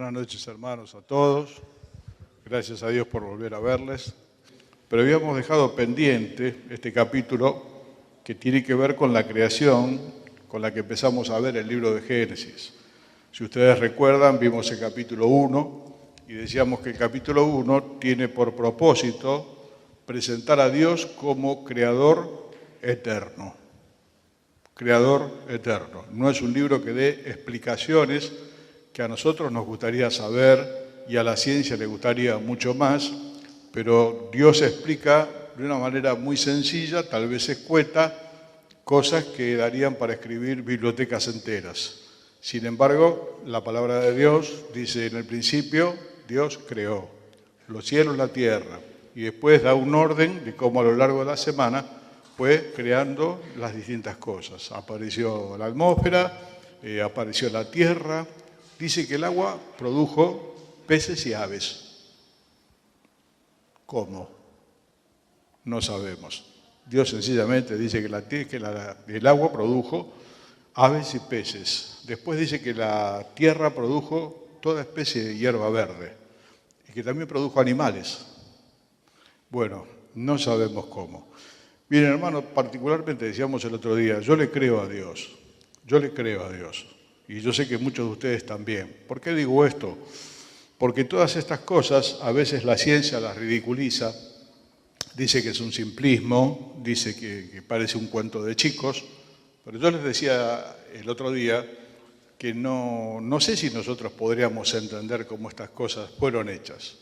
Buenas noches, hermanos, a todos. Gracias a Dios por volver a verles. Pero habíamos dejado pendiente este capítulo que tiene que ver con la creación, con la que empezamos a ver el libro de Génesis. Si ustedes recuerdan, vimos el capítulo 1 y decíamos que el capítulo 1 tiene por propósito presentar a Dios como creador eterno. Creador eterno. No es un libro que dé explicaciones que a nosotros nos gustaría saber y a la ciencia le gustaría mucho más, pero Dios explica de una manera muy sencilla, tal vez escueta, cosas que darían para escribir bibliotecas enteras. Sin embargo, la palabra de Dios dice: en el principio Dios creó los cielos y la tierra, y después da un orden de cómo a lo largo de la semana fue creando las distintas cosas. Apareció la atmósfera, apareció la tierra. Dice que el agua produjo peces y aves. ¿Cómo? No sabemos. Dios sencillamente dice que el agua produjo aves y peces. Después dice que la tierra produjo toda especie de hierba verde y que también produjo animales. Bueno, no sabemos cómo. Miren, hermanos, particularmente decíamos el otro día, yo le creo a Dios. Yo le creo a Dios. Y yo sé que muchos de ustedes también. ¿Por qué digo esto? Porque todas estas cosas a veces la ciencia las ridiculiza, dice que es un simplismo, dice que parece un cuento de chicos, pero yo les decía el otro día que no sé si nosotros podríamos entender cómo estas cosas fueron hechas.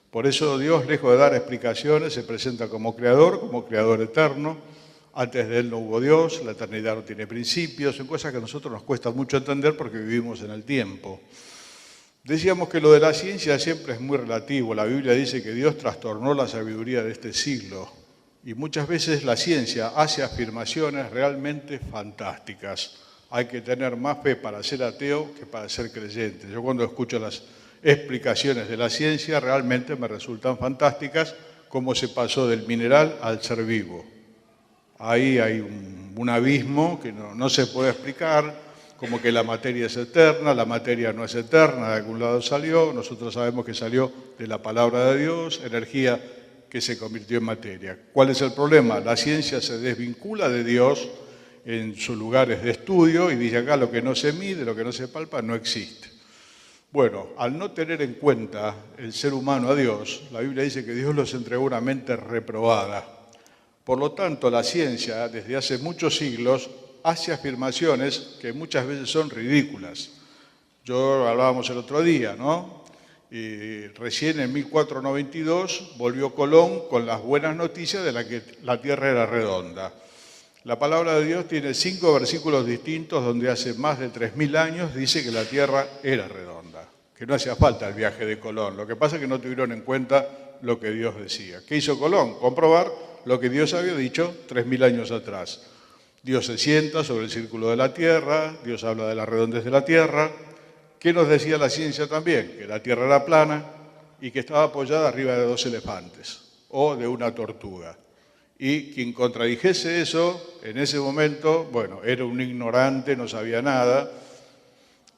Por eso Dios, lejos de dar explicaciones, se presenta como creador eterno. Antes de Él no hubo Dios, la eternidad no tiene principios, son cosas que a nosotros nos cuesta mucho entender porque vivimos en el tiempo. Decíamos que lo de la ciencia siempre es muy relativo. La Biblia dice que Dios trastornó la sabiduría de este siglo y muchas veces la ciencia hace afirmaciones realmente fantásticas. Hay que tener más fe para ser ateo que para ser creyente. Yo cuando escucho las explicaciones de la ciencia realmente me resultan fantásticas, cómo se pasó del mineral al ser vivo. Ahí hay un abismo que no se puede explicar, como que la materia es eterna, la materia no es eterna, de algún lado salió, nosotros sabemos que salió de la palabra de Dios, energía que se convirtió en materia. ¿Cuál es el problema? La ciencia se desvincula de Dios en sus lugares de estudio y dice acá lo que no se mide, lo que no se palpa, no existe. Bueno, al no tener en cuenta el ser humano a Dios, la Biblia dice que Dios los entregó una mente reprobada. Por lo tanto, la ciencia, desde hace muchos siglos, hace afirmaciones que muchas veces son ridículas. Hablábamos el otro día, ¿no? Y recién en 1492 volvió Colón con las buenas noticias de que la Tierra era redonda. La palabra de Dios tiene 5 versículos distintos donde hace más de 3000 años dice que la Tierra era redonda, que no hacía falta el viaje de Colón. Lo que pasa es que no tuvieron en cuenta lo que Dios decía. ¿Qué hizo Colón? Comprobar lo que Dios había dicho 3000 años atrás. Dios se sienta sobre el círculo de la Tierra, Dios habla de la redondez de la Tierra. ¿Qué nos decía la ciencia también? Que la Tierra era plana y que estaba apoyada arriba de 2 elefantes o de una tortuga. Y quien contradijese eso, en ese momento, bueno, era un ignorante, no sabía nada.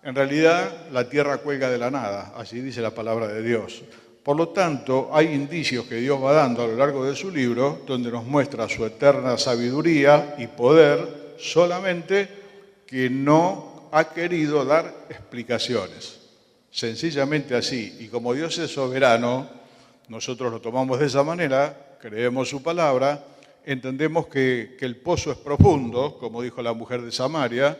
En realidad, la Tierra cuelga de la nada, así dice la palabra de Dios. Por lo tanto, hay indicios que Dios va dando a lo largo de su libro donde nos muestra su eterna sabiduría y poder, solamente que no ha querido dar explicaciones. Sencillamente así. Y como Dios es soberano, nosotros lo tomamos de esa manera, creemos su palabra, entendemos que el pozo es profundo, como dijo la mujer de Samaria,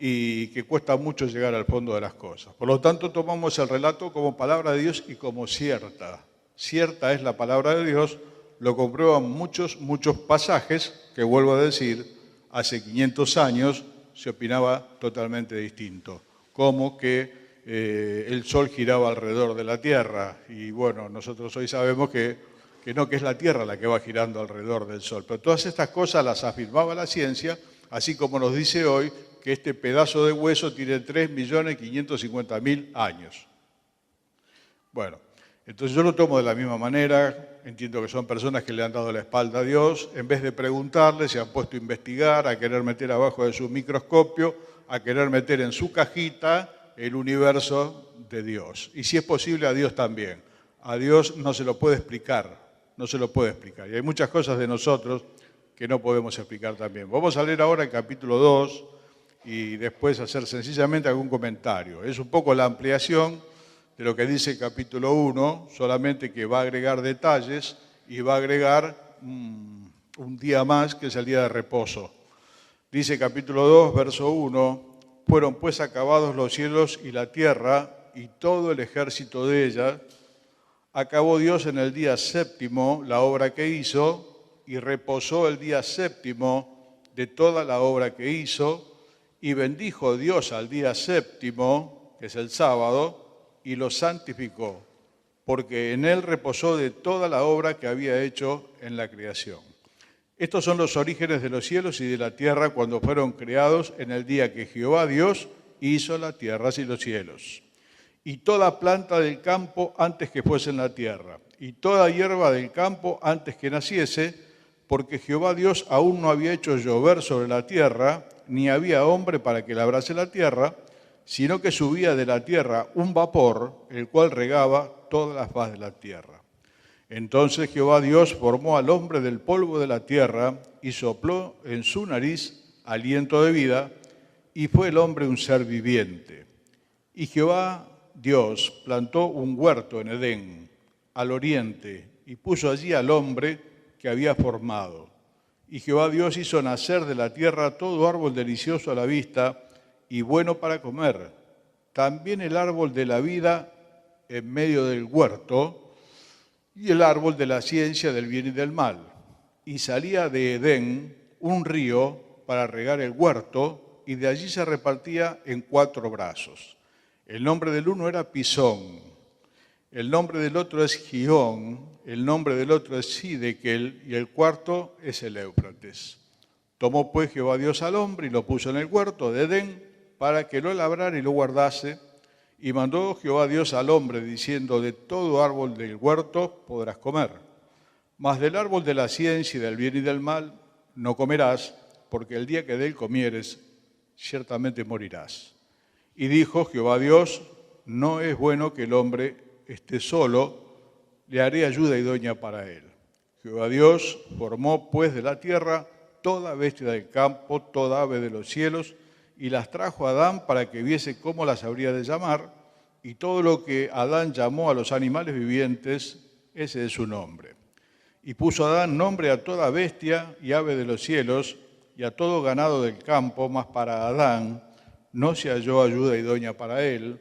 y que cuesta mucho llegar al fondo de las cosas. Por lo tanto, tomamos el relato como palabra de Dios y como cierta. Cierta es la palabra de Dios, lo comprueban muchos pasajes que, vuelvo a decir, hace 500 años se opinaba totalmente distinto. Como que el Sol giraba alrededor de la Tierra. Y bueno, nosotros hoy sabemos que es la Tierra la que va girando alrededor del Sol. Pero todas estas cosas las afirmaba la ciencia, así como nos dice hoy que este pedazo de hueso tiene 3.550.000 años. Bueno, entonces yo lo tomo de la misma manera, entiendo que son personas que le han dado la espalda a Dios, en vez de preguntarle se han puesto a investigar, a querer meter abajo de su microscopio, a querer meter en su cajita el universo de Dios. Y si es posible, a Dios también. A Dios no se lo puede explicar, no se lo puede explicar. Y hay muchas cosas de nosotros que no podemos explicar también. Vamos a leer ahora el capítulo 2 y después hacer sencillamente algún comentario. Es un poco la ampliación de lo que dice el capítulo 1, solamente que va a agregar detalles y va a agregar un día más, que es el día de reposo. Dice capítulo 2, verso 1, fueron pues acabados los cielos y la tierra y todo el ejército de ella. Acabó Dios en el día séptimo la obra que hizo y reposó el día séptimo de toda la obra que hizo y bendijo Dios al día séptimo, que es el sábado, y lo santificó, porque en él reposó de toda la obra que había hecho en la creación. Estos son los orígenes de los cielos y de la tierra cuando fueron creados en el día que Jehová Dios hizo las tierras y los cielos. Y toda planta del campo antes que fuese en la tierra, y toda hierba del campo antes que naciese, porque Jehová Dios aún no había hecho llover sobre la tierra, ni había hombre para que labrase la tierra, sino que subía de la tierra un vapor, el cual regaba toda la faz de la tierra. Entonces Jehová Dios formó al hombre del polvo de la tierra y sopló en su nariz aliento de vida, y fue el hombre un ser viviente. Y Jehová Dios plantó un huerto en Edén, al oriente, y puso allí al hombre que había formado. Y Jehová Dios hizo nacer de la tierra todo árbol delicioso a la vista y bueno para comer, también el árbol de la vida en medio del huerto y el árbol de la ciencia del bien y del mal. Y salía de Edén un río para regar el huerto y de allí se repartía en 4 brazos. El nombre del uno era Pisón, el nombre del otro es Gihón, el nombre del otro es Sidequel y el cuarto es el Éufrates. Tomó pues Jehová Dios al hombre y lo puso en el huerto de Edén para que lo labrara y lo guardase. Y mandó Jehová Dios al hombre diciendo, de todo árbol del huerto podrás comer, mas del árbol de la ciencia y del bien y del mal no comerás, porque el día que de él comieres, ciertamente morirás. Y dijo Jehová Dios, no es bueno que el hombre esté solo, le haré ayuda idónea para él. Jehová Dios formó pues de la tierra toda bestia del campo, toda ave de los cielos, y las trajo a Adán para que viese cómo las habría de llamar, y todo lo que Adán llamó a los animales vivientes, ese es su nombre. Y puso Adán nombre a toda bestia y ave de los cielos, y a todo ganado del campo, mas para Adán no se halló ayuda idónea para él.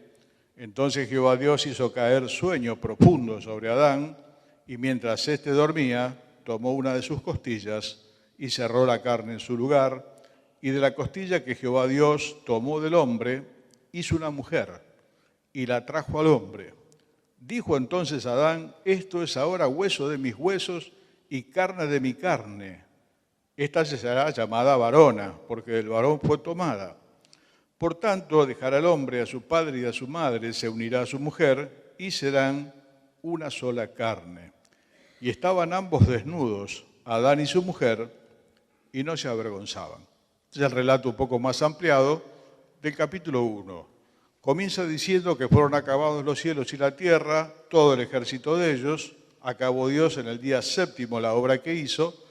Entonces Jehová Dios hizo caer sueño profundo sobre Adán, y mientras éste dormía, tomó una de sus costillas y cerró la carne en su lugar, y de la costilla que Jehová Dios tomó del hombre, hizo una mujer, y la trajo al hombre. Dijo entonces Adán, esto es ahora hueso de mis huesos y carne de mi carne. Esta se será llamada varona, porque del varón fue tomada. Por tanto, dejará el hombre a su padre y a su madre, se unirá a su mujer, y serán una sola carne. Y estaban ambos desnudos, Adán y su mujer, y no se avergonzaban. Este es el relato un poco más ampliado del capítulo 1. Comienza diciendo que fueron acabados los cielos y la tierra, todo el ejército de ellos. Acabó Dios en el día séptimo la obra que hizo,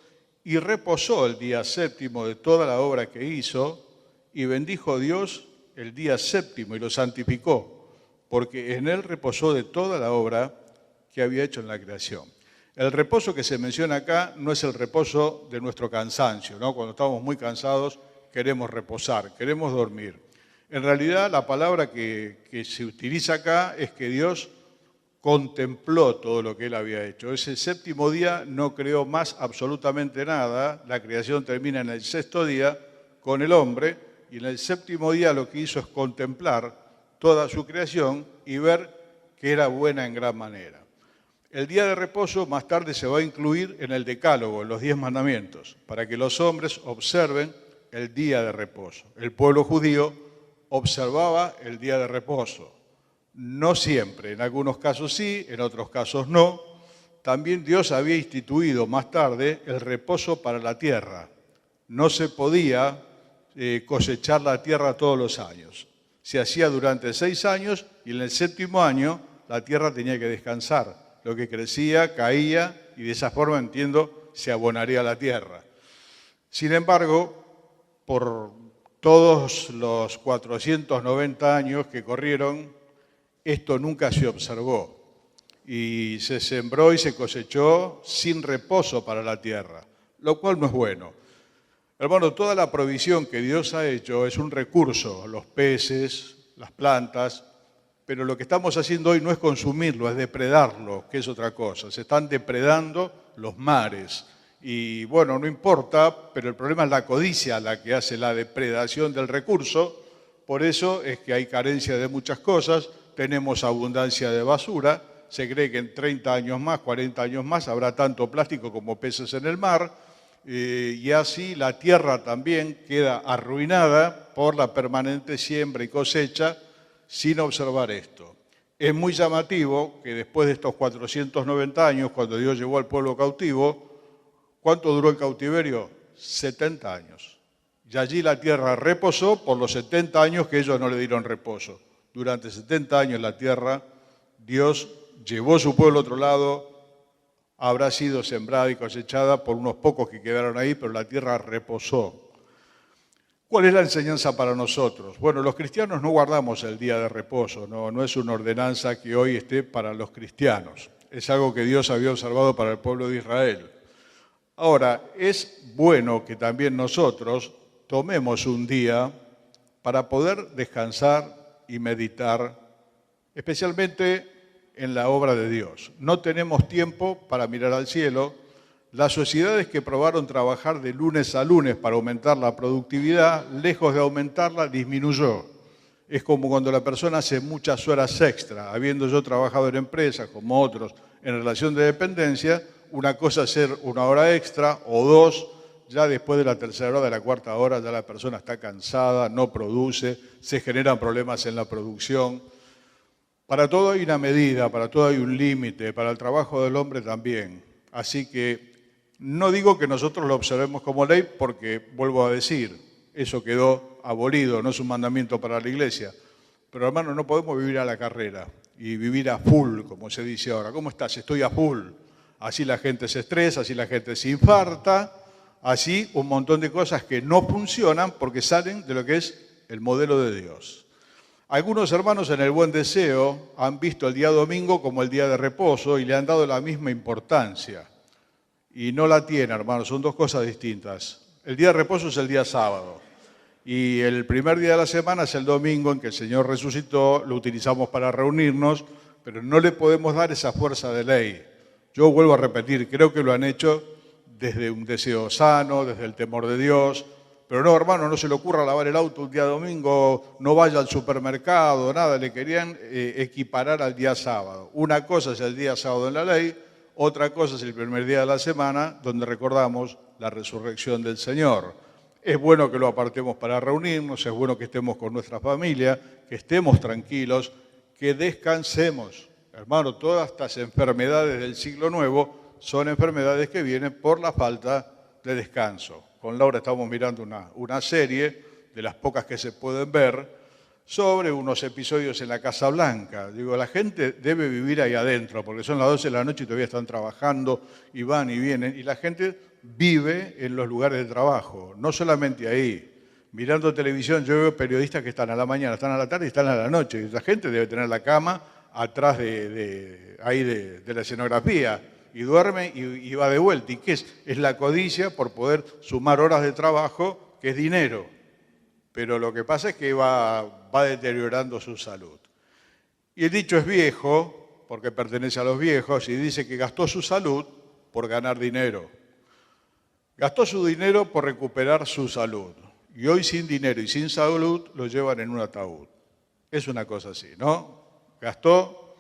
y reposó el día séptimo de toda la obra que hizo, y bendijo Dios el día séptimo y lo santificó, porque en él reposó de toda la obra que había hecho en la creación. El reposo que se menciona acá no es el reposo de nuestro cansancio, ¿no? Cuando estamos muy cansados queremos reposar, queremos dormir. En realidad la palabra que se utiliza acá es que Dios contempló todo lo que él había hecho. Ese séptimo día no creó más absolutamente nada, la creación termina en el sexto día con el hombre, y en el séptimo día lo que hizo es contemplar toda su creación y ver que era buena en gran manera. El día de reposo más tarde se va a incluir en el Decálogo, en los 10 mandamientos, para que los hombres observen el día de reposo. El pueblo judío observaba el día de reposo. No siempre, en algunos casos sí, en otros casos no. También Dios había instituido más tarde el reposo para la tierra. No se podía cosechar la tierra todos los años. Se hacía durante 6 años y en el 7º año la tierra tenía que descansar. Lo que crecía, caía y de esa forma, entiendo, se abonaría la tierra. Sin embargo, por todos los 490 años que corrieron, esto nunca se observó y se sembró y se cosechó sin reposo para la tierra, lo cual no es bueno. Hermano, toda la provisión que Dios ha hecho es un recurso, los peces, las plantas, pero lo que estamos haciendo hoy no es consumirlo, es depredarlo, que es otra cosa. Se están depredando los mares. Y bueno, no importa, pero el problema es la codicia la que hace la depredación del recurso. Por eso es que hay carencia de muchas cosas, tenemos abundancia de basura. Se cree que en 30 años más, 40 años más, habrá tanto plástico como peces en el mar. Y así la tierra también queda arruinada por la permanente siembra y cosecha sin observar esto. Es muy llamativo que después de estos 490 años, cuando Dios llevó al pueblo cautivo, ¿cuánto duró el cautiverio? 70 años. Y allí la tierra reposó por los 70 años que ellos no le dieron reposo. Durante 70 años la tierra, Dios llevó su pueblo a otro lado, habrá sido sembrada y cosechada por unos pocos que quedaron ahí, pero la tierra reposó. ¿Cuál es la enseñanza para nosotros? Bueno, los cristianos no guardamos el día de reposo, no es una ordenanza que hoy esté para los cristianos. Es algo que Dios había observado para el pueblo de Israel. Ahora, es bueno que también nosotros tomemos un día para poder descansar y meditar, especialmente en la obra de Dios. No tenemos tiempo para mirar al cielo. Las sociedades que probaron trabajar de lunes a lunes para aumentar la productividad, lejos de aumentarla, disminuyó. Es como cuando la persona hace muchas horas extra, habiendo yo trabajado en empresas como otros en relación de dependencia, una cosa es hacer 1 hora extra o 2, ya después de la 3ª hora, de la 4ª hora, ya la persona está cansada, no produce, se generan problemas en la producción. Para todo hay una medida, para todo hay un límite, para el trabajo del hombre también. Así que no digo que nosotros lo observemos como ley porque, vuelvo a decir, eso quedó abolido, no es un mandamiento para la iglesia. Pero hermano, no podemos vivir a la carrera y vivir a full, como se dice ahora. ¿Cómo estás? Estoy a full. Así la gente se estresa, así la gente se infarta, así un montón de cosas que no funcionan porque salen de lo que es el modelo de Dios. Algunos hermanos en el buen deseo han visto el día domingo como el día de reposo y le han dado la misma importancia. Y no la tiene, hermanos, son 2 cosas distintas. El día de reposo es el día sábado y el primer día de la semana es el domingo en que el Señor resucitó, lo utilizamos para reunirnos, pero no le podemos dar esa fuerza de ley. Yo vuelvo a repetir, creo que lo han hecho desde un deseo sano, desde el temor de Dios, pero no, hermano, no se le ocurra lavar el auto un día domingo, no vaya al supermercado, nada, le querían equiparar al día sábado. Una cosa es el día sábado en la ley, otra cosa es el primer día de la semana, donde recordamos la resurrección del Señor. Es bueno que lo apartemos para reunirnos, es bueno que estemos con nuestra familia, que estemos tranquilos, que descansemos. Hermano, todas estas enfermedades del siglo nuevo son enfermedades que vienen por la falta de descanso. Con Laura estamos mirando una serie, de las pocas que se pueden ver, sobre unos episodios en la Casa Blanca. Digo, la gente debe vivir ahí adentro, porque son las 12 de la noche y todavía están trabajando y van y vienen, y la gente vive en los lugares de trabajo, no solamente ahí. Mirando televisión yo veo periodistas que están a la mañana, están a la tarde y están a la noche, y la gente debe tener la cama atrás de la escenografía, y duerme y va de vuelta. ¿Y qué es? Es la codicia por poder sumar horas de trabajo, que es dinero. Pero lo que pasa es que va deteriorando su salud. Y el dicho es viejo, porque pertenece a los viejos, y dice que gastó su salud por ganar dinero. Gastó su dinero por recuperar su salud. Y hoy sin dinero y sin salud lo llevan en un ataúd. Es una cosa así, ¿no? Gastó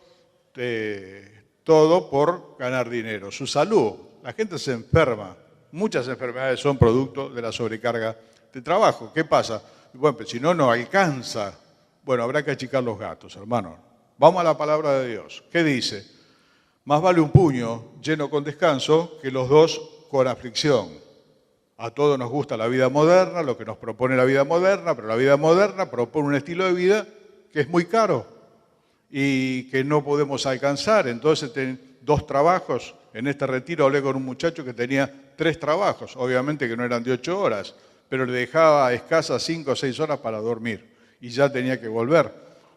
todo por ganar dinero. Su salud, la gente se enferma. Muchas enfermedades son producto de la sobrecarga de trabajo. ¿Qué pasa? Bueno, pues si no alcanza. Bueno, habrá que achicar los gatos, hermano. Vamos a la palabra de Dios. ¿Qué dice? Más vale un puño lleno con descanso que los 2 con aflicción. A todos nos gusta la vida moderna, lo que nos propone la vida moderna, pero la vida moderna propone un estilo de vida que es muy caro y que no podemos alcanzar. Entonces, 2 trabajos. En este retiro hablé con un muchacho que tenía 3 trabajos, obviamente que no eran de 8 horas, pero le dejaba escasas 5 o 6 horas para dormir y ya tenía que volver.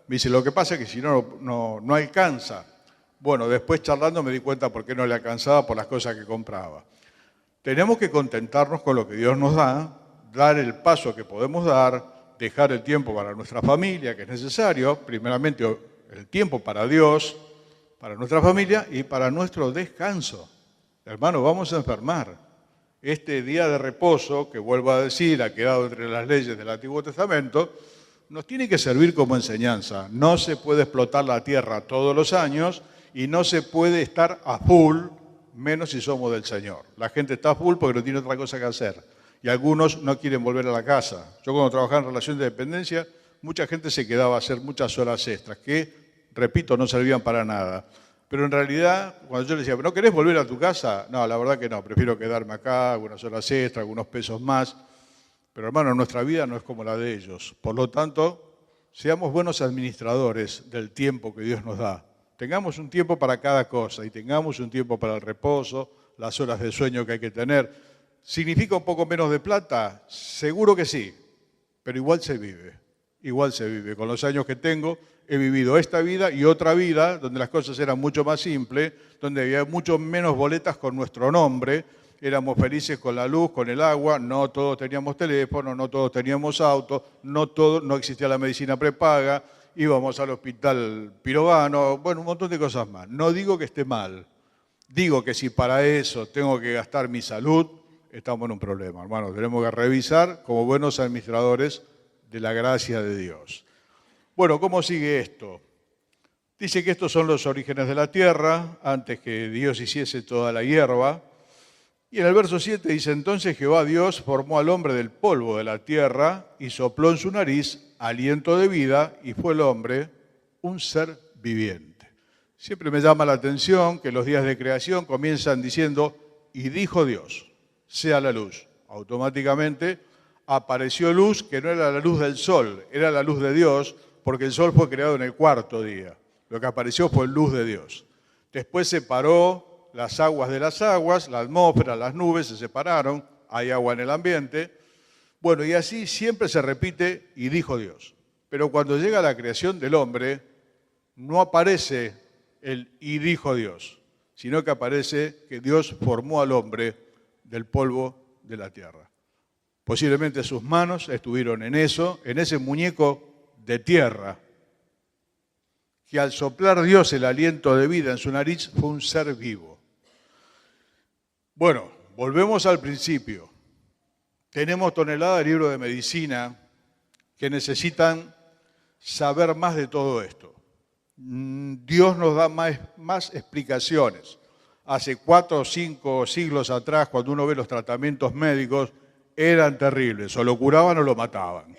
Me dice, lo que pasa es que si no alcanza. Bueno, después charlando me di cuenta por qué no le alcanzaba por las cosas que compraba. Tenemos que contentarnos con lo que Dios nos da, dar el paso que podemos dar, dejar el tiempo para nuestra familia, que es necesario, primeramente el tiempo para Dios, para nuestra familia y para nuestro descanso. Hermano, vamos a enfermar. Este día de reposo, que vuelvo a decir, ha quedado entre las leyes del Antiguo Testamento, nos tiene que servir como enseñanza. No se puede explotar la tierra todos los años y no se puede estar a full, menos si somos del Señor. La gente está a full porque no tiene otra cosa que hacer. Y algunos no quieren volver a la casa. Yo cuando trabajaba en relación de dependencia, mucha gente se quedaba a hacer muchas horas extras, que, repito, no servían para nada. Pero en realidad, cuando yo les decía, ¿no querés volver a tu casa? No, la verdad que no, prefiero quedarme acá, algunas horas extras, algunos pesos más. Pero hermano, nuestra vida no es como la de ellos. Por lo tanto, seamos buenos administradores del tiempo que Dios nos da. Tengamos un tiempo para cada cosa y tengamos un tiempo para el reposo, las horas de sueño que hay que tener. ¿Significa un poco menos de plata? Seguro que sí, pero igual se vive. Igual se vive. Con los años que tengo, he vivido esta vida y otra vida donde las cosas eran mucho más simples, donde había mucho menos boletas con nuestro nombre, éramos felices con la luz, con el agua, no todos teníamos teléfono, no todos teníamos auto, no existía la medicina prepaga, íbamos al hospital Pirovano, bueno, un montón de cosas más. No digo que esté mal, digo que si para eso tengo que gastar mi salud, estamos en un problema, hermano. Tenemos que revisar como buenos administradores de la gracia de Dios. Bueno, ¿cómo sigue esto? Dice que estos son los orígenes de la tierra, antes que Dios hiciese toda la hierba. Y en el verso 7 dice, entonces Jehová Dios formó al hombre del polvo de la tierra y sopló en su nariz aliento de vida y fue el hombre un ser viviente. Siempre me llama la atención que los días de creación comienzan diciendo, y dijo Dios, sea la luz. Automáticamente apareció luz que no era la luz del sol, era la luz de Dios, porque el sol fue creado en el 4º día. Lo que apareció fue luz de Dios. Después separó las aguas de las aguas, la atmósfera, las nubes se separaron, hay agua en el ambiente. Bueno, y así siempre se repite, y dijo Dios. Pero cuando llega la creación del hombre, no aparece el y dijo Dios, sino que aparece que Dios formó al hombre del polvo de la tierra. Posiblemente sus manos estuvieron en eso, en ese muñeco de tierra, que al soplar Dios el aliento de vida en su nariz fue un ser vivo. Bueno, volvemos al principio. Tenemos toneladas de libros de medicina que necesitan saber más de todo esto. Dios nos da más explicaciones. Hace 4 o 5 siglos atrás, cuando uno ve los tratamientos médicos, eran terribles, o lo curaban o lo mataban.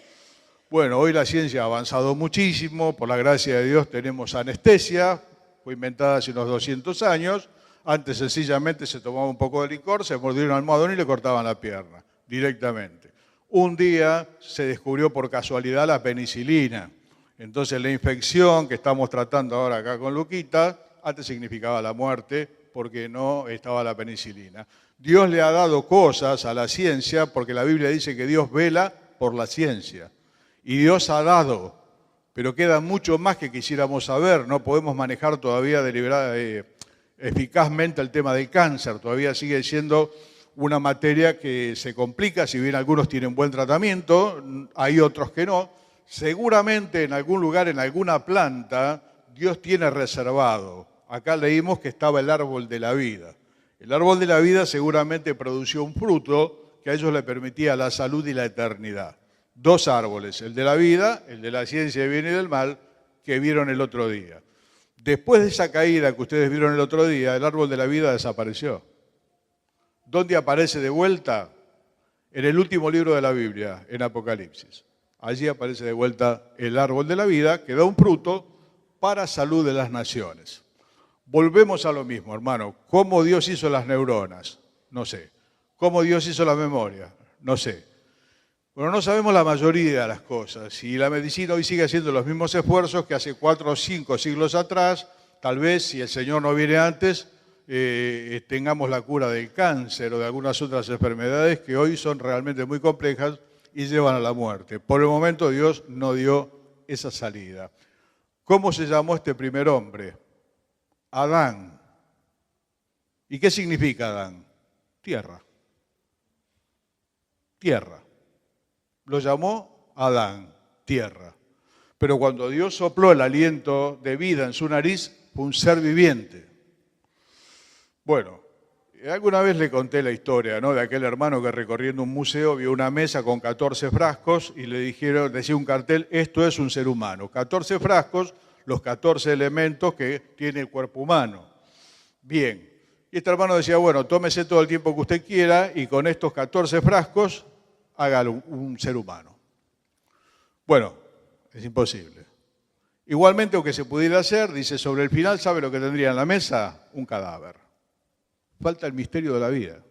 Bueno, hoy la ciencia ha avanzado muchísimo, por la gracia de Dios tenemos anestesia, fue inventada hace unos 200 años, antes sencillamente se tomaba un poco de licor, se mordía un almohadón y le cortaban la pierna, directamente. Un día se descubrió por casualidad la penicilina, entonces la infección que estamos tratando ahora acá con Luquita, antes significaba la muerte porque no estaba la penicilina. Dios le ha dado cosas a la ciencia porque la Biblia dice que Dios vela por la ciencia. Y Dios ha dado, pero queda mucho más que quisiéramos saber. No podemos manejar todavía eficazmente el tema del cáncer. Todavía sigue siendo una materia que se complica, si bien algunos tienen buen tratamiento, hay otros que no. Seguramente en algún lugar, en alguna planta, Dios tiene reservado. Acá leímos que estaba el árbol de la vida. El árbol de la vida seguramente produció un fruto que a ellos le permitía la salud y la eternidad. 2 árboles, el de la vida, el de la ciencia del bien y del mal, que vieron el otro día. Después de esa caída que ustedes vieron el otro día, el árbol de la vida desapareció. ¿Dónde aparece de vuelta? En el último libro de la Biblia, en Apocalipsis. Allí aparece de vuelta el árbol de la vida, que da un fruto para salud de las naciones. Volvemos a lo mismo, hermano. ¿Cómo Dios hizo las neuronas? No sé. ¿Cómo Dios hizo la memoria? No sé. Bueno, no sabemos la mayoría de las cosas y la medicina hoy sigue haciendo los mismos esfuerzos que hace 4 o 5 siglos atrás. Tal vez, si el Señor no viene antes, tengamos la cura del cáncer o de algunas otras enfermedades que hoy son realmente muy complejas y llevan a la muerte. Por el momento Dios no dio esa salida. ¿Cómo se llamó este primer hombre? Adán. ¿Y qué significa Adán? Tierra. Tierra. Lo llamó Adán, tierra. Pero cuando Dios sopló el aliento de vida en su nariz, fue un ser viviente. Bueno, alguna vez le conté la historia, ¿no?, de aquel hermano que recorriendo un museo vio una mesa con 14 frascos y le dijeron, decía un cartel, esto es un ser humano. 14 frascos, los 14 elementos que tiene el cuerpo humano. Bien. Y este hermano decía, bueno, tómese todo el tiempo que usted quiera y con estos 14 frascos hágalo un ser humano. Bueno, es imposible. Igualmente, lo que se pudiera hacer, dice, sobre el final, ¿sabe lo que tendría en la mesa? Un cadáver. Falta el misterio de la vida.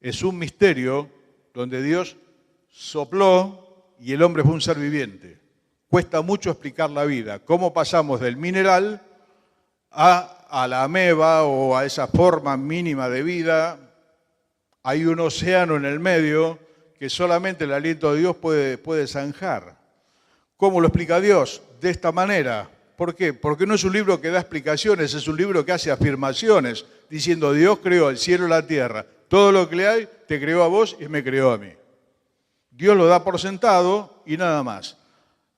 Es un misterio donde Dios sopló y el hombre fue un ser viviente. Cuesta mucho explicar la vida. ¿Cómo pasamos del mineral a la ameba o a esa forma mínima de vida? Hay un océano en el medio que solamente el aliento de Dios puede zanjar. ¿Cómo lo explica Dios? De esta manera. ¿Por qué? Porque no es un libro que da explicaciones, es un libro que hace afirmaciones, diciendo Dios creó el cielo y la tierra. Todo lo que hay te creó a vos y me creó a mí. Dios lo da por sentado y nada más.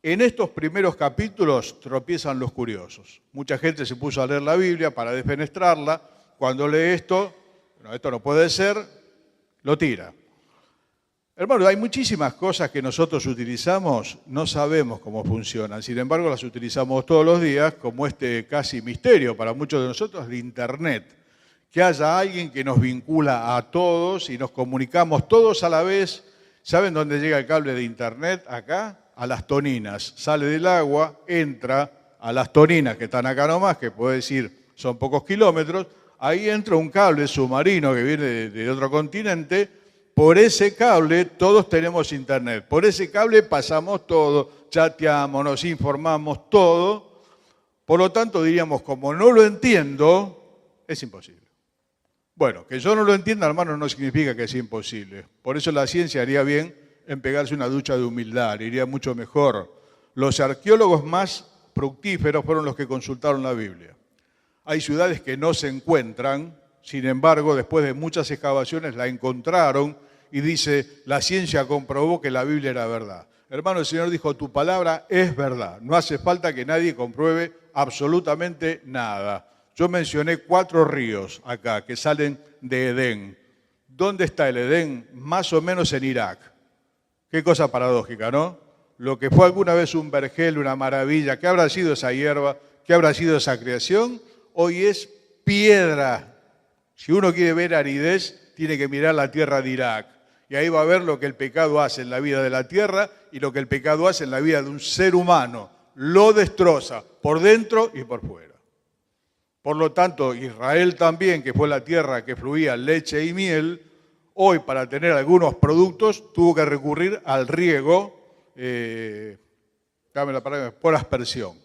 En estos primeros capítulos tropiezan los curiosos. Mucha gente se puso a leer la Biblia para defenestrarla. Cuando lee esto, bueno, esto no puede ser, lo tira. Hermano, hay muchísimas cosas que nosotros utilizamos, no sabemos cómo funcionan, sin embargo las utilizamos todos los días, como este casi misterio para muchos de nosotros de Internet. Que haya alguien que nos vincula a todos y nos comunicamos todos a la vez. ¿Saben dónde llega el cable de Internet? Acá, a las toninas. Sale del agua, entra a las toninas que están acá nomás, que puede decir son pocos kilómetros. Ahí entra un cable submarino que viene de otro continente. Por ese cable todos tenemos Internet. Por ese cable pasamos todo, chateamos, nos informamos, todo. Por lo tanto, diríamos, como no lo entiendo, es imposible. Bueno, que yo no lo entienda, hermano, no significa que sea imposible. Por eso la ciencia haría bien en pegarse una ducha de humildad, iría mucho mejor. Los arqueólogos más fructíferos fueron los que consultaron la Biblia. Hay ciudades que no se encuentran, sin embargo, después de muchas excavaciones la encontraron y dice, la ciencia comprobó que la Biblia era verdad. Hermano, el Señor dijo, tu palabra es verdad. No hace falta que nadie compruebe absolutamente nada. Yo mencioné 4 ríos acá que salen de Edén. ¿Dónde está el Edén? Más o menos en Irak. Qué cosa paradójica, ¿no? Lo que fue alguna vez un vergel, una maravilla, ¿qué habrá sido esa hierba? ¿Qué habrá sido esa creación? Hoy es piedra. Si uno quiere ver aridez, tiene que mirar la tierra de Irak. Y ahí va a ver lo que el pecado hace en la vida de la tierra y lo que el pecado hace en la vida de un ser humano. Lo destroza por dentro y por fuera. Por lo tanto, Israel también, que fue la tierra que fluía leche y miel, hoy para tener algunos productos tuvo que recurrir al riego, dame la palabra, por aspersión.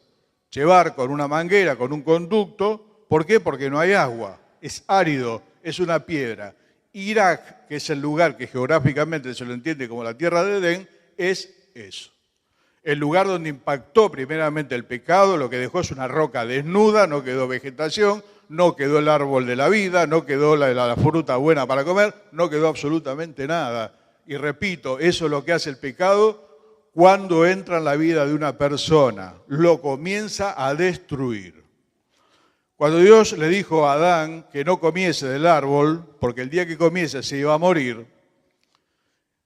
Llevar con una manguera, con un conducto. ¿Por qué? Porque no hay agua. Es árido, es una piedra. Irak, que es el lugar que geográficamente se lo entiende como la tierra de Edén, es eso. El lugar donde impactó primeramente el pecado, lo que dejó es una roca desnuda, no quedó vegetación, no quedó el árbol de la vida, no quedó la fruta buena para comer, no quedó absolutamente nada. Y repito, eso es lo que hace el pecado cuando entra en la vida de una persona, lo comienza a destruir. Cuando Dios le dijo a Adán que no comiese del árbol, porque el día que comiese se iba a morir,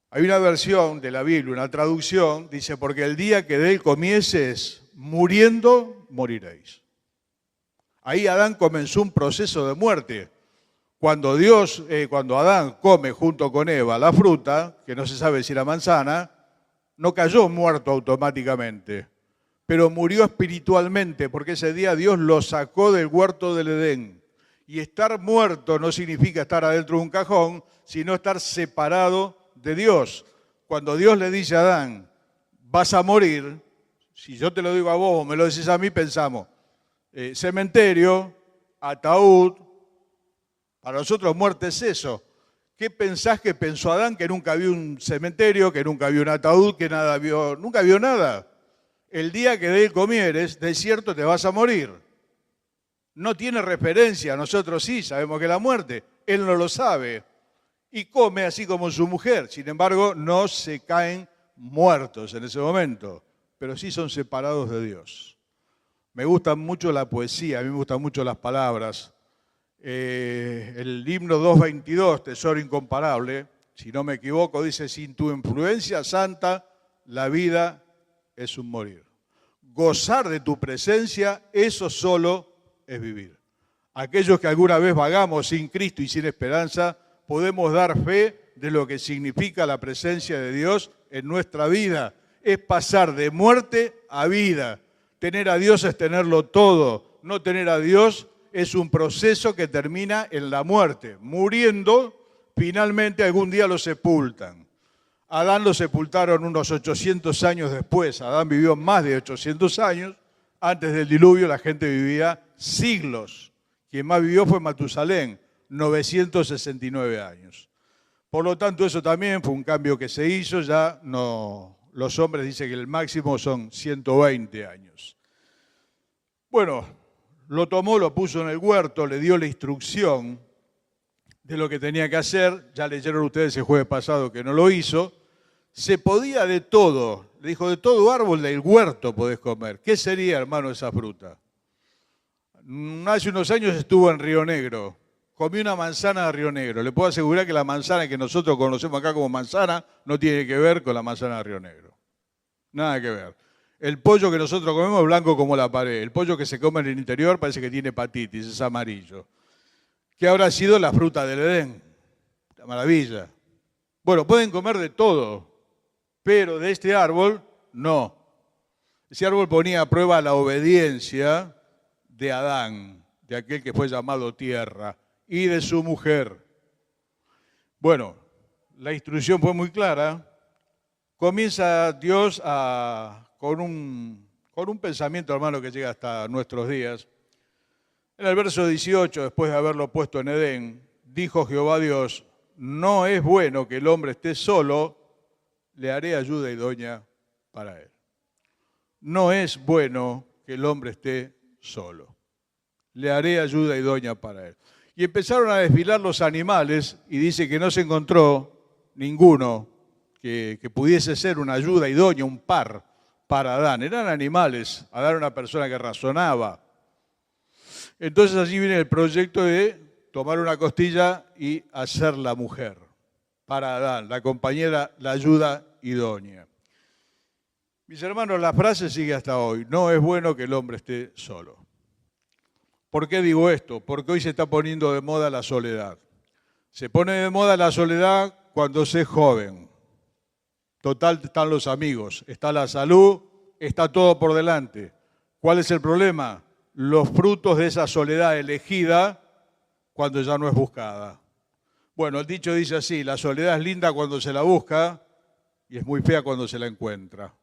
hay una versión de la Biblia, una traducción, dice, porque el día que de él comieses, muriendo, moriréis. Ahí Adán comenzó un proceso de muerte. Cuando Adán come junto con Eva la fruta, que no se sabe si era manzana, no cayó muerto automáticamente, pero murió espiritualmente, porque ese día Dios lo sacó del huerto del Edén. Y estar muerto no significa estar adentro de un cajón, sino estar separado de Dios. cuando Dios le dice a Adán, vas a morir, si yo te lo digo a vos o me lo decís a mí, pensamos, cementerio, ataúd, para nosotros muerte es eso. ¿Qué pensás que pensó Adán? Que nunca vio un cementerio, que nunca vio un ataúd, que nunca vio nada. El día que de él comieres, de cierto te vas a morir. No tiene referencia, nosotros sí sabemos que la muerte, él no lo sabe. Y come así como su mujer, sin embargo no se caen muertos en ese momento, pero sí son separados de Dios. Me gusta mucho la poesía, a mí me gustan mucho las palabras. El himno 222, Tesoro Incomparable, si no me equivoco, dice, sin tu influencia santa, la vida es un morir. Gozar de tu presencia, eso solo es vivir. Aquellos que alguna vez vagamos sin Cristo y sin esperanza, podemos dar fe de lo que significa la presencia de Dios en nuestra vida. Es pasar de muerte a vida. Tener a Dios es tenerlo todo. No tener a Dios es un proceso que termina en la muerte. Muriendo, finalmente algún día lo sepultan. Adán lo sepultaron unos 800 años después. Adán vivió más de 800 años. Antes del diluvio la gente vivía siglos. Quien más vivió fue Matusalén, 969 años. Por lo tanto, eso también fue un cambio que se hizo. Ya no, los hombres dicen que el máximo son 120 años. Bueno, lo tomó, lo puso en el huerto, le dio la instrucción de lo que tenía que hacer. Ya leyeron ustedes el jueves pasado que no lo hizo. Se podía de todo. Le dijo, de todo árbol del huerto podés comer. ¿Qué sería, hermano, esa fruta? Hace unos años estuvo en Río Negro. Comí una manzana de Río Negro. Le puedo asegurar que la manzana que nosotros conocemos acá como manzana no tiene que ver con la manzana de Río Negro. Nada que ver. El pollo que nosotros comemos es blanco como la pared. El pollo que se come en el interior parece que tiene hepatitis, es amarillo. ¿Qué habrá sido la fruta del Edén? La maravilla. Bueno, pueden comer de todo, pero de este árbol, no. Ese árbol ponía a prueba la obediencia de Adán, de aquel que fue llamado tierra, y de su mujer. Bueno, la instrucción fue muy clara. Comienza Dios con un pensamiento, hermano, que llega hasta nuestros días. En el verso 18, después de haberlo puesto en Edén, dijo Jehová Dios, no es bueno que el hombre esté solo, le haré ayuda idónea para él. No es bueno que el hombre esté solo. Le haré ayuda idónea para él. Y empezaron a desfilar los animales y dice que no se encontró ninguno que pudiese ser una ayuda idónea, un par para Adán. Eran animales, Adán era una persona que razonaba. Entonces allí viene el proyecto de tomar una costilla y hacer la mujer para Adán, la compañera, la ayuda idónea. Mis hermanos, la frase sigue hasta hoy. No es bueno que el hombre esté solo. ¿Por qué digo esto? Porque hoy se está poniendo de moda la soledad. Se pone de moda la soledad cuando se es joven. Total, están los amigos, está la salud, está todo por delante. ¿Cuál es el problema? Los frutos de esa soledad elegida cuando ya no es buscada. Bueno, el dicho dice así, la soledad es linda cuando se la busca y es muy fea cuando se la encuentra.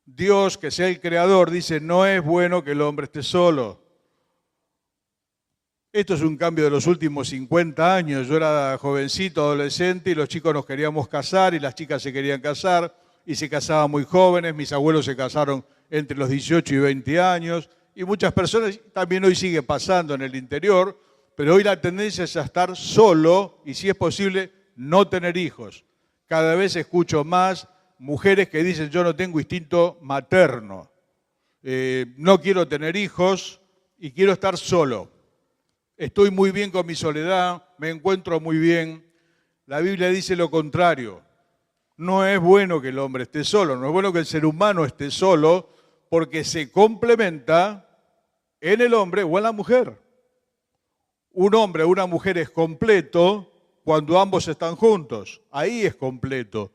Dios, que sea el creador, dice, no es bueno que el hombre esté solo. Esto es un cambio de los últimos 50 años. Yo era jovencito, adolescente, y los chicos nos queríamos casar y las chicas se querían casar y se casaban muy jóvenes. Mis abuelos se casaron entre los 18 y 20 años y muchas personas, también hoy sigue pasando en el interior, pero hoy la tendencia es a estar solo y, si es posible, no tener hijos. Cada vez escucho más mujeres que dicen, yo no tengo instinto materno, no quiero tener hijos y quiero estar solo. Estoy muy bien con mi soledad, me encuentro muy bien. La Biblia dice lo contrario. No es bueno que el hombre esté solo, no es bueno que el ser humano esté solo, porque se complementa en el hombre o en la mujer. Un hombre o una mujer es completo cuando ambos están juntos. Ahí es completo.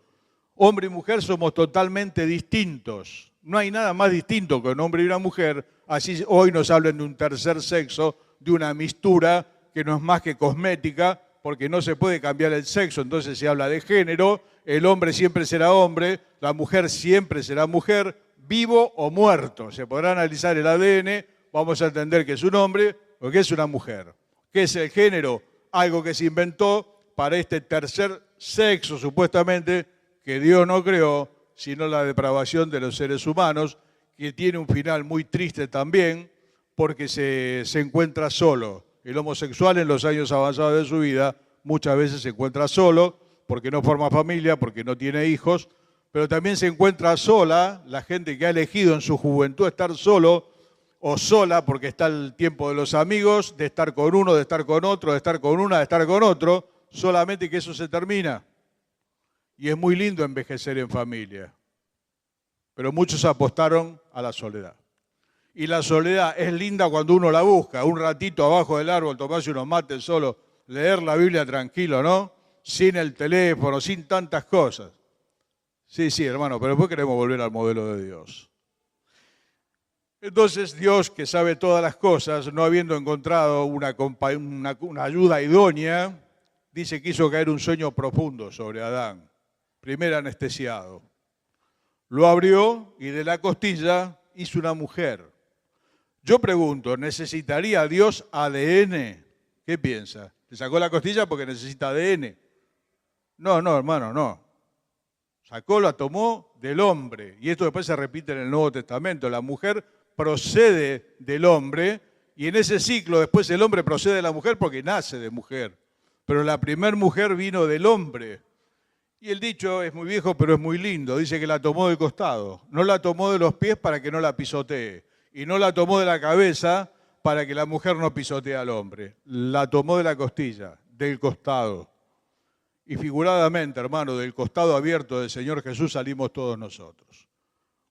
Hombre y mujer somos totalmente distintos. No hay nada más distinto que un hombre y una mujer. Así hoy nos hablan de un tercer sexo, de una mistura que no es más que cosmética, porque no se puede cambiar el sexo, entonces se habla de género, el hombre siempre será hombre, la mujer siempre será mujer, vivo o muerto. Se podrá analizar el ADN, vamos a entender que es un hombre o que es una mujer. ¿Qué es el género? Algo que se inventó para este tercer sexo, supuestamente, que Dios no creó, sino la depravación de los seres humanos, que tiene un final muy triste también, porque se encuentra solo. El homosexual en los años avanzados de su vida muchas veces se encuentra solo, porque no forma familia, porque no tiene hijos, pero también se encuentra sola la gente que ha elegido en su juventud estar solo o sola, porque está el tiempo de los amigos, de estar con uno, de estar con otro, de estar con una, de estar con otro, solamente que eso se termina. Y es muy lindo envejecer en familia, pero muchos apostaron a la soledad. Y la soledad es linda cuando uno la busca, un ratito abajo del árbol, tomarse unos mates solo, leer la Biblia tranquilo, ¿no? Sin el teléfono, sin tantas cosas. Sí, hermano, pero después queremos volver al modelo de Dios. Entonces Dios, que sabe todas las cosas, no habiendo encontrado una ayuda idónea, dice que hizo caer un sueño profundo sobre Adán, primer anestesiado. Lo abrió y de la costilla hizo una mujer. Yo pregunto, ¿necesitaría Dios ADN? ¿Qué piensa? ¿Le sacó la costilla porque necesita ADN? No, hermano, no. La tomó del hombre. Y esto después se repite en el Nuevo Testamento. La mujer procede del hombre y en ese ciclo después el hombre procede de la mujer porque nace de mujer. Pero la primer mujer vino del hombre. Y el dicho es muy viejo, pero es muy lindo. Dice que la tomó del costado. No la tomó de los pies para que no la pisotee. Y no la tomó de la cabeza para que la mujer no pisotee al hombre. La tomó de la costilla, del costado. Y figuradamente, hermano, del costado abierto del Señor Jesús salimos todos nosotros.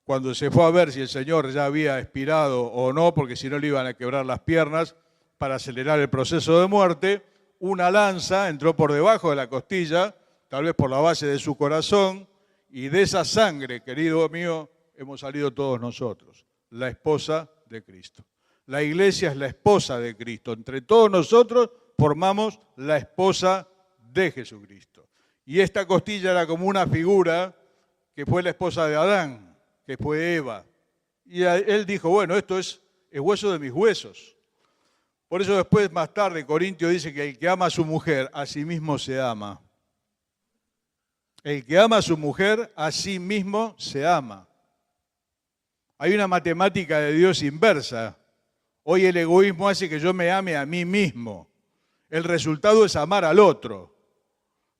Cuando se fue a ver si el Señor ya había expirado o no, porque si no le iban a quebrar las piernas para acelerar el proceso de muerte, una lanza entró por debajo de la costilla, tal vez por la base de su corazón, y de esa sangre, querido mío, hemos salido todos nosotros, la esposa de Cristo. La iglesia es la esposa de Cristo. Entre todos nosotros formamos la esposa de Jesucristo. Y esta costilla era como una figura que fue la esposa de Adán, que fue Eva. Y él dijo, bueno, esto es hueso de mis huesos. Por eso después, más tarde, Corintio dice que el que ama a su mujer, a sí mismo se ama. El que ama a su mujer, a sí mismo se ama. Hay una matemática de Dios inversa. Hoy el egoísmo hace que yo me ame a mí mismo. El resultado es amar al otro.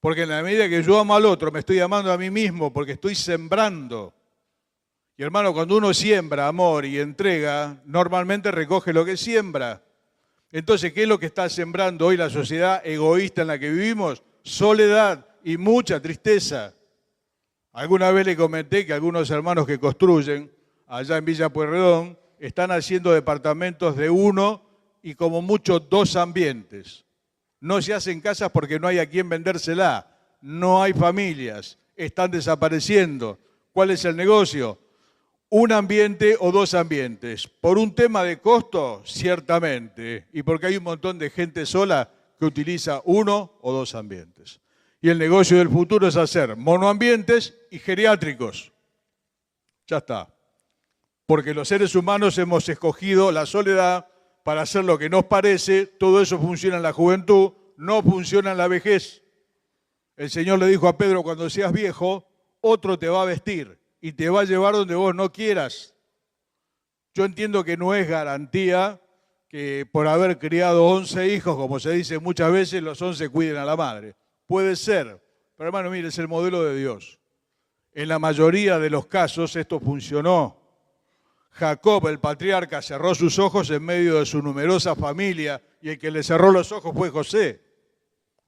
Porque en la medida que yo amo al otro, me estoy amando a mí mismo, porque estoy sembrando. Y hermano, cuando uno siembra amor y entrega, normalmente recoge lo que siembra. Entonces, ¿qué es lo que está sembrando hoy la sociedad egoísta en la que vivimos? Soledad y mucha tristeza. Alguna vez le comenté que algunos hermanos que construyen allá en Villa Pueyrredón están haciendo departamentos de 1 y como mucho 2 ambientes. No se hacen casas porque no hay a quien vendérsela, no hay familias, están desapareciendo. ¿Cuál es el negocio? Un ambiente o 2 ambientes. Por un tema de costo, ciertamente, y porque hay un montón de gente sola que utiliza 1 o 2 ambientes. Y el negocio del futuro es hacer monoambientes y geriátricos. Ya está. Porque los seres humanos hemos escogido la soledad para hacer lo que nos parece, todo eso funciona en la juventud, no funciona en la vejez. El Señor le dijo a Pedro, cuando seas viejo, otro te va a vestir y te va a llevar donde vos no quieras. Yo entiendo que no es garantía que por haber criado 11 hijos, como se dice muchas veces, los 11 cuiden a la madre. Puede ser, pero hermano, mire, es el modelo de Dios. En la mayoría de los casos esto funcionó. Jacob, el patriarca, cerró sus ojos en medio de su numerosa familia y el que le cerró los ojos fue José,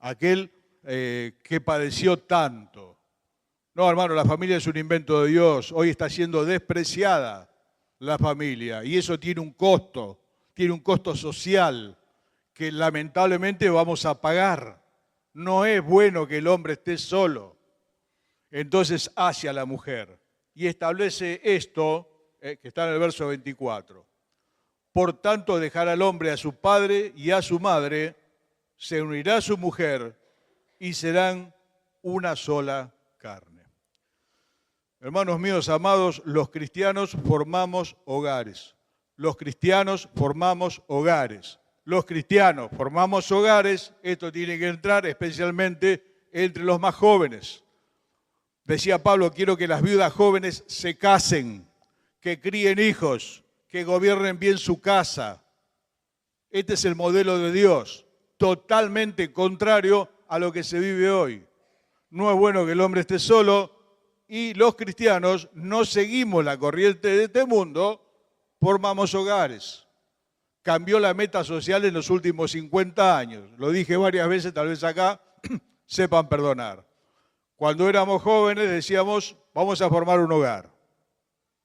aquel que padeció tanto. No, hermano, la familia es un invento de Dios. Hoy está siendo despreciada la familia y eso tiene un costo social que lamentablemente vamos a pagar. No es bueno que el hombre esté solo. Entonces hacia la mujer y establece esto que está en el verso 24. Por tanto, dejará al hombre a su padre y a su madre se unirá a su mujer y serán una sola carne. Hermanos míos amados, los cristianos formamos hogares. Los cristianos formamos hogares. Los cristianos formamos hogares. Esto tiene que entrar especialmente entre los más jóvenes. Decía Pablo, quiero que las viudas jóvenes se casen, que críen hijos, que gobiernen bien su casa. Este es el modelo de Dios, totalmente contrario a lo que se vive hoy. No es bueno que el hombre esté solo y los cristianos no seguimos la corriente de este mundo, formamos hogares. Cambió la meta social en los últimos 50 años. Lo dije varias veces, tal vez acá sepan perdonar. Cuando éramos jóvenes decíamos, vamos a formar un hogar.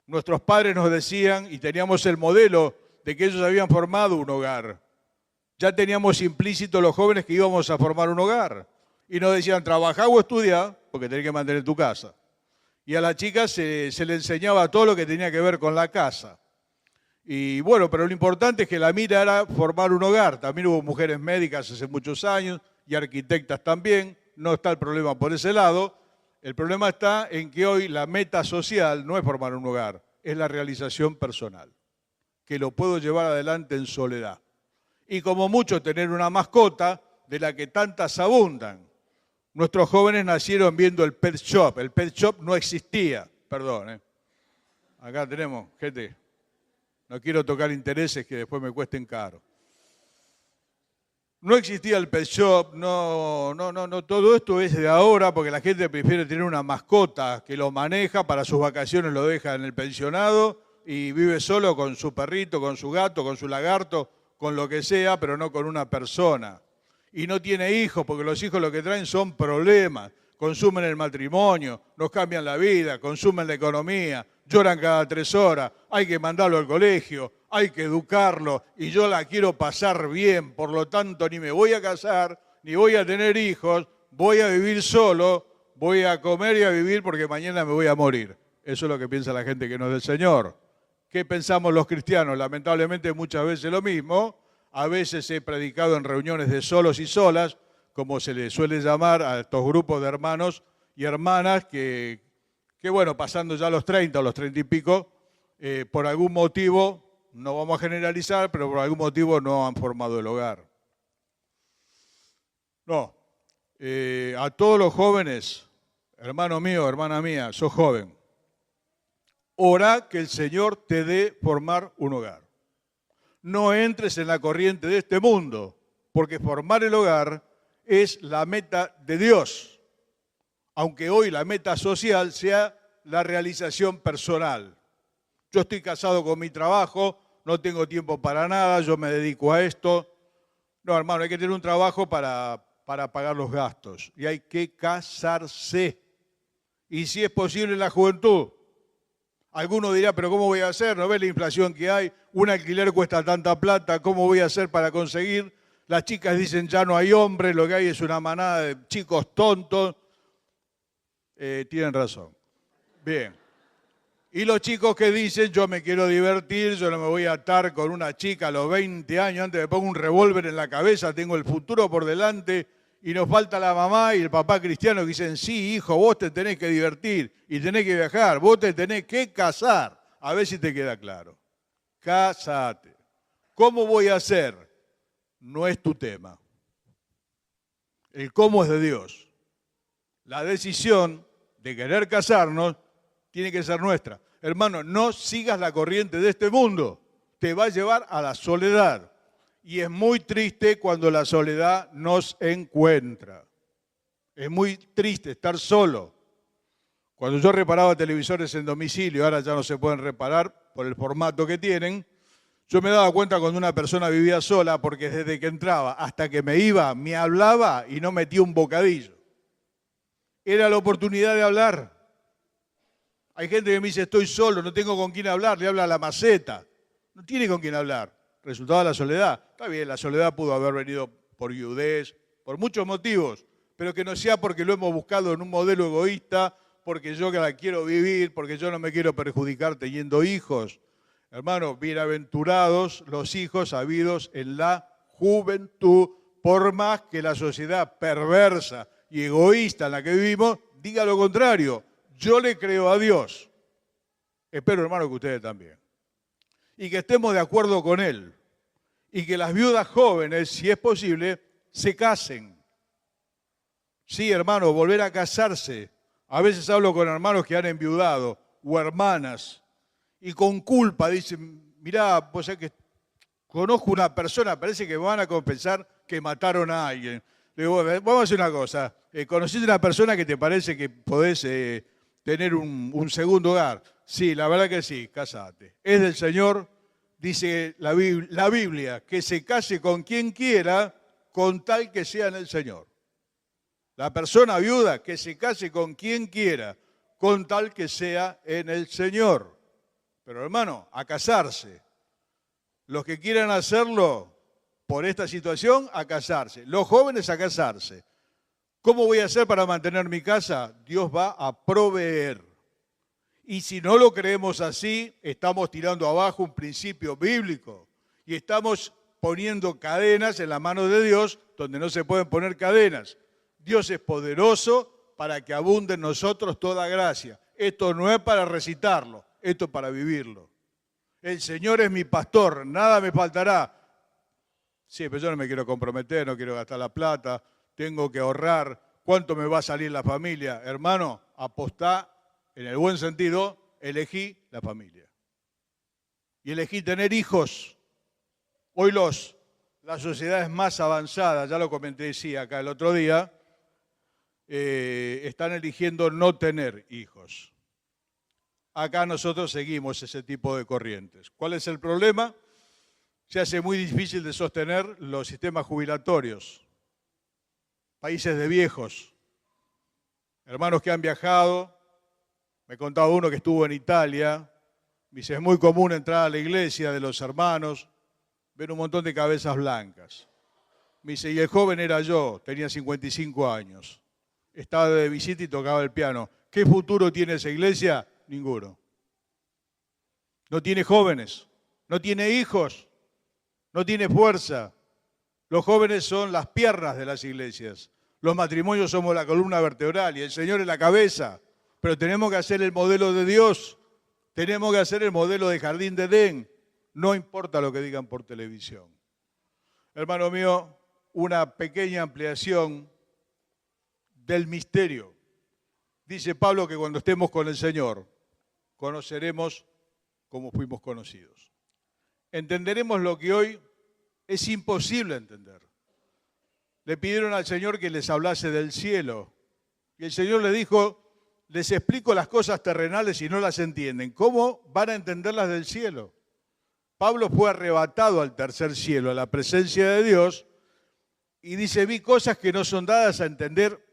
Nuestros padres nos decían, y teníamos el modelo de que ellos habían formado un hogar. Ya teníamos implícito los jóvenes que íbamos a formar un hogar. Y nos decían, trabajá o estudiá, porque tenés que mantener tu casa. Y a la chica se le enseñaba todo lo que tenía que ver con la casa. Y bueno, pero lo importante es que la mira era formar un hogar. También hubo mujeres médicas hace muchos años y arquitectas también. No está el problema por ese lado. El problema está en que hoy la meta social no es formar un hogar, es la realización personal, que lo puedo llevar adelante en soledad. Y como mucho tener una mascota de la que tantas abundan. Nuestros jóvenes nacieron viendo el Pet Shop. El Pet Shop no existía, perdón. Acá tenemos gente. No quiero tocar intereses que después me cuesten caro. No existía el Pet Shop, no, todo esto es de ahora porque la gente prefiere tener una mascota que lo maneja, para sus vacaciones lo deja en el pensionado y vive solo con su perrito, con su gato, con su lagarto, con lo que sea, pero no con una persona. Y no tiene hijos porque los hijos lo que traen son problemas. Consumen el matrimonio, nos cambian la vida, consumen la economía, lloran cada 3 horas, hay que mandarlo al colegio, hay que educarlo y yo la quiero pasar bien, por lo tanto ni me voy a casar, ni voy a tener hijos, voy a vivir solo, voy a comer y a vivir porque mañana me voy a morir. Eso es lo que piensa la gente que no es del Señor. ¿Qué pensamos los cristianos? Lamentablemente muchas veces lo mismo. A veces he predicado en reuniones de solos y solas, como se les suele llamar a estos grupos de hermanos y hermanas que bueno, pasando ya los 30 o los 30 y pico, por algún motivo, no vamos a generalizar, pero por algún motivo no han formado el hogar. No, a todos los jóvenes, hermano mío, hermana mía, sos joven, orá que el Señor te dé formar un hogar. No entres en la corriente de este mundo, porque formar el hogar es la meta de Dios, aunque hoy la meta social sea la realización personal. Yo estoy casado con mi trabajo, no tengo tiempo para nada, yo me dedico a esto. No, hermano, hay que tener un trabajo para pagar los gastos y hay que casarse. Y si es posible en la juventud. Alguno dirá, pero ¿cómo voy a hacer? ¿No ves la inflación que hay? Un alquiler cuesta tanta plata, ¿cómo voy a hacer para conseguir? Las chicas dicen, ya no hay hombres, lo que hay es una manada de chicos tontos. Tienen razón. Bien. Y los chicos que dicen, yo me quiero divertir, yo no me voy a atar con una chica a los 20 años, antes me pongo un revólver en la cabeza, tengo el futuro por delante, y nos falta la mamá y el papá cristiano que dicen, sí, hijo, vos te tenés que divertir y tenés que viajar, vos te tenés que casar. A ver si te queda claro. Cásate. ¿Cómo voy a hacer? No es tu tema. El cómo es de Dios. La decisión de querer casarnos tiene que ser nuestra. Hermano, no sigas la corriente de este mundo. Te va a llevar a la soledad. Y es muy triste cuando la soledad nos encuentra. Es muy triste estar solo. Cuando yo reparaba televisores en domicilio, ahora ya no se pueden reparar por el formato que tienen, yo me daba cuenta cuando una persona vivía sola, porque desde que entraba hasta que me iba, me hablaba y no metía un bocadillo. Era la oportunidad de hablar. Hay gente que me dice, estoy solo, no tengo con quién hablar, le habla a la maceta. No tiene con quién hablar. Resultado de la soledad. Está bien, la soledad pudo haber venido por viudez, por muchos motivos, pero que no sea porque lo hemos buscado en un modelo egoísta, porque yo la quiero vivir, porque yo no me quiero perjudicar teniendo hijos. Hermano, bienaventurados los hijos habidos en la juventud, por más que la sociedad perversa y egoísta en la que vivimos diga lo contrario. Yo le creo a Dios. Espero, hermano, que ustedes también. Y que estemos de acuerdo con Él. Y que las viudas jóvenes, si es posible, se casen. Sí, hermano, volver a casarse. A veces hablo con hermanos que han enviudado, o hermanas, y con culpa dicen, mirá, pues es que conozco una persona, parece que me van a confesar que mataron a alguien. Le digo, vamos a hacer una cosa, ¿conociste una persona que te parece que podés tener un segundo hogar? Sí, la verdad que sí, casate. Es del Señor, dice la Biblia, que se case con quien quiera, con tal que sea en el Señor. La persona viuda, que se case con quien quiera, con tal que sea en el Señor. Pero hermano, a casarse. Los que quieran hacerlo por esta situación, a casarse. Los jóvenes a casarse. ¿Cómo voy a hacer para mantener mi casa? Dios va a proveer. Y si no lo creemos así, estamos tirando abajo un principio bíblico. Y estamos poniendo cadenas en la mano de Dios donde no se pueden poner cadenas. Dios es poderoso para que abunde en nosotros toda gracia. Esto no es para recitarlo, esto es para vivirlo. El Señor es mi pastor, nada me faltará. Sí, pero yo no me quiero comprometer, no quiero gastar la plata, tengo que ahorrar. ¿Cuánto me va a salir la familia? Hermano, apostá, en el buen sentido, elegí la familia. Y elegí tener hijos. Hoy las sociedades más avanzadas, ya lo comenté sí, acá el otro día, están eligiendo no tener hijos. Acá nosotros seguimos ese tipo de corrientes. ¿Cuál es el problema? Se hace muy difícil de sostener los sistemas jubilatorios. Países de viejos, hermanos que han viajado, me contaba uno que estuvo en Italia, me dice, es muy común entrar a la iglesia de los hermanos, ver un montón de cabezas blancas. Me dice, y el joven era yo, tenía 55 años. Estaba de visita y tocaba el piano. ¿Qué futuro tiene esa iglesia? Ninguno. No tiene jóvenes, no tiene hijos, no tiene fuerza. Los jóvenes son las piernas de las iglesias. Los matrimonios somos la columna vertebral y el Señor es la cabeza. Pero tenemos que hacer el modelo de Dios. Tenemos que hacer el modelo de Jardín de Edén. No importa lo que digan por televisión. Hermano mío, una pequeña ampliación del misterio. Dice Pablo que cuando estemos con el Señor, conoceremos como fuimos conocidos. Entenderemos lo que hoy es imposible entender. Le pidieron al Señor que les hablase del cielo. Y el Señor le dijo, les explico las cosas terrenales y no las entienden. ¿Cómo van a entenderlas del cielo? Pablo fue arrebatado al tercer cielo, a la presencia de Dios, y dice, vi cosas que no son dadas a entender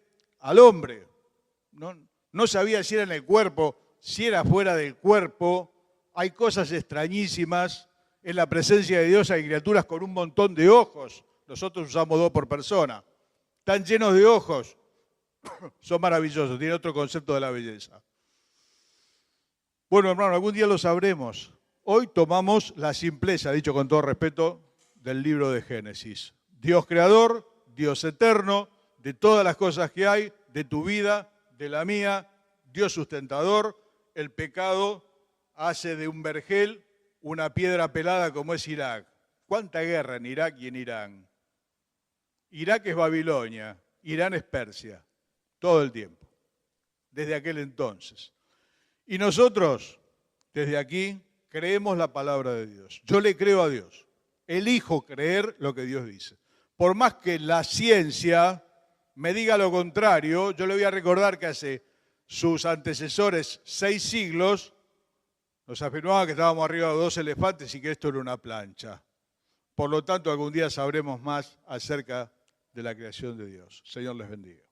al hombre. No sabía si era en el cuerpo, si era fuera del cuerpo. Hay cosas extrañísimas. En la presencia de Dios hay criaturas con un montón de ojos. Nosotros usamos 2 por persona. Están llenos de ojos. Son maravillosos. Tiene otro concepto de la belleza. Bueno, hermano, algún día lo sabremos. Hoy tomamos la simpleza, dicho con todo respeto, del libro de Génesis. Dios creador, Dios eterno, de todas las cosas que hay, de tu vida, de la mía, Dios sustentador. El pecado hace de un vergel una piedra pelada como es Irak. ¿Cuánta guerra en Irak y en Irán? Irak es Babilonia, Irán es Persia, todo el tiempo, desde aquel entonces. Y nosotros, desde aquí, creemos la palabra de Dios. Yo le creo a Dios, elijo creer lo que Dios dice. Por más que la ciencia me diga lo contrario, yo le voy a recordar que hace sus antecesores 6 siglos nos afirmaban que estábamos arriba de 2 elefantes y que esto era una plancha. Por lo tanto, algún día sabremos más acerca de la creación de Dios. Señor les bendiga.